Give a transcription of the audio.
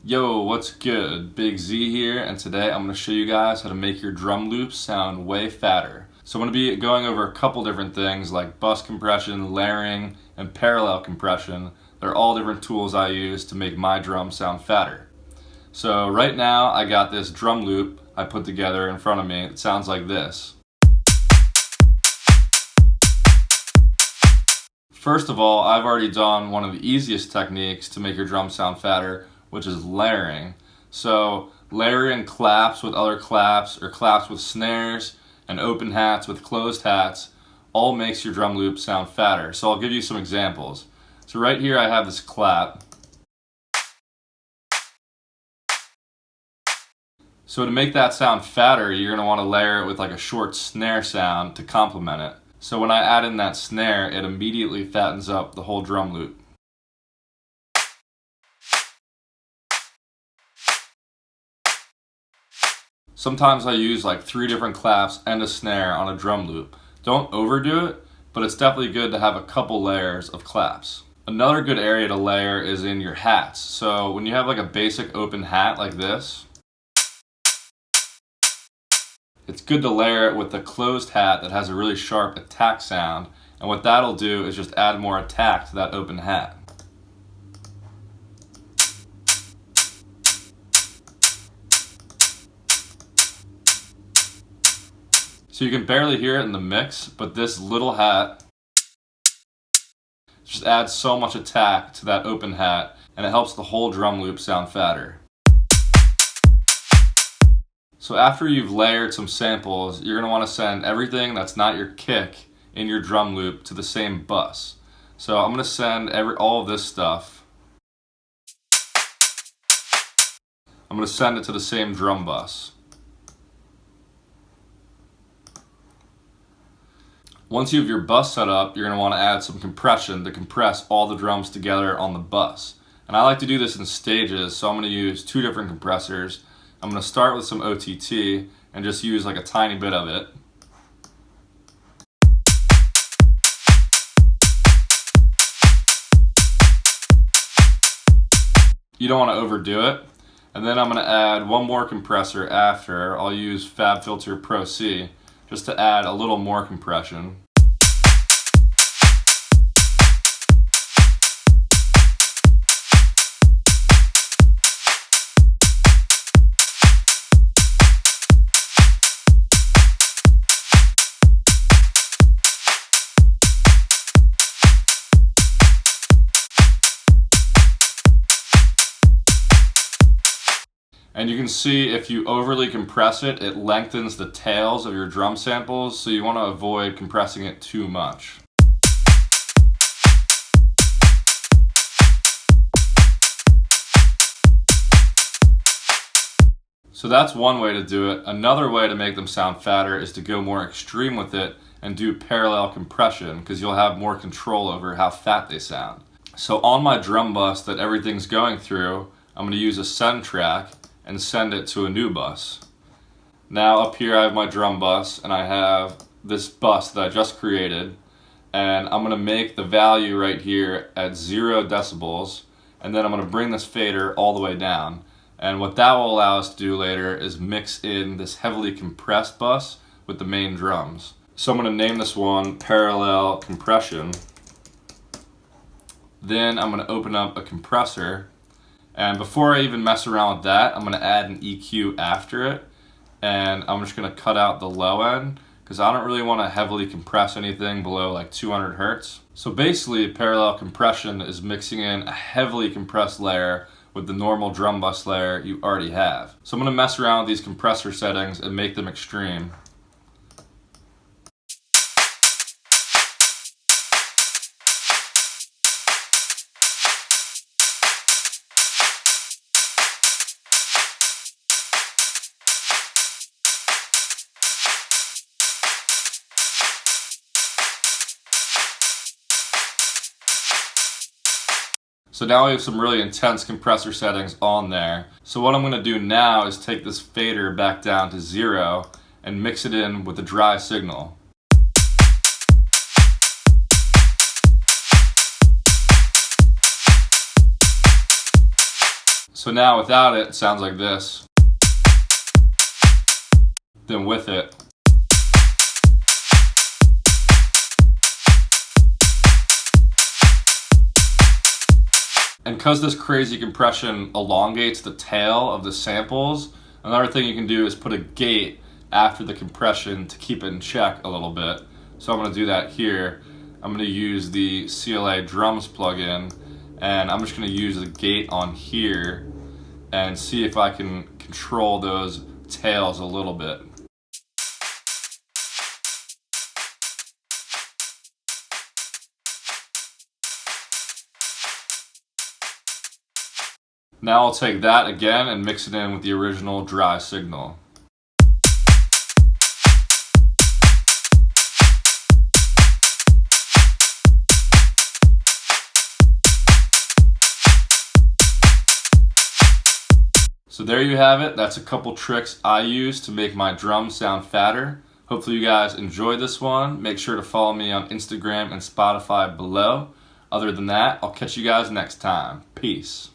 Yo, what's good? Big Z here, and today I'm going to show you guys how to make your drum loops sound way fatter. So I'm going to be going over a couple different things like bus compression, layering, and parallel compression. They're all different tools I use to make my drum sound fatter. So right now I got this drum loop I put together in front of me. It sounds like this. First of all, I've already done one of the easiest techniques to make your drum sound fatter, which is layering. So layering claps with other claps or claps with snares and open hats with closed hats all makes your drum loop sound fatter. So I'll give you some examples. So right here I have this clap. So to make that sound fatter, you're going to want to layer it with like a short snare sound to complement it. So when I add in that snare, it immediately fattens up the whole drum loop. Sometimes I use like 3 different claps and a snare on a drum loop. Don't overdo it, but it's definitely good to have a couple layers of claps. Another good area to layer is in your hats. So when you have like a basic open hat like this, it's good to layer it with a closed hat that has a really sharp attack sound. And what that'll do is just add more attack to that open hat. So you can barely hear it in the mix, but this little hat just adds so much attack to that open hat, and it helps the whole drum loop sound fatter. So after you've layered some samples, you're going to want to send everything that's not your kick in your drum loop to the same bus. So I'm going to send all of this stuff. I'm going to send it to the same drum bus. Once you have your bus set up, you're going to want to add some compression to compress all the drums together on the bus. And I like to do this in stages, so I'm going to use 2 different compressors. I'm going to start with some OTT and just use like a tiny bit of it. You don't want to overdo it. And then I'm going to add one more compressor after. I'll use FabFilter Pro C just to add a little more compression. And you can see if you overly compress it, it lengthens the tails of your drum samples, so you want to avoid compressing it too much. So that's one way to do it. Another way to make them sound fatter is to go more extreme with it and do parallel compression, because you'll have more control over how fat they sound. So on my drum bus that everything's going through, I'm going to use a send track and send it to a new bus. Now up here I have my drum bus and I have this bus that I just created, and I'm going to make the value right here at 0 decibels, and then I'm going to bring this fader all the way down. And what that will allow us to do later is mix in this heavily compressed bus with the main drums. So I'm going to name this one Parallel Compression. Then I'm going to open up a compressor. And before I even mess around with that, I'm going to add an EQ after it. And I'm just going to cut out the low end because I don't really want to heavily compress anything below like 200 hertz. So basically, parallel compression is mixing in a heavily compressed layer with the normal drum bus layer you already have. So I'm going to mess around with these compressor settings and make them extreme. So now we have some really intense compressor settings on there. So what I'm going to do now is take this fader back down to 0 and mix it in with a dry signal. So now without it, it sounds like this. Then with it. And because this crazy compression elongates the tail of the samples, another thing you can do is put a gate after the compression to keep it in check a little bit. So I'm going to do that here. I'm going to use the CLA drums plugin, and I'm just going to use the gate on here and see if I can control those tails a little bit. Now I'll take that again and mix it in with the original dry signal. So there you have it. That's a couple tricks I use to make my drums sound fatter. Hopefully you guys enjoyed this one. Make sure to follow me on Instagram and Spotify below. Other than that, I'll catch you guys next time. Peace.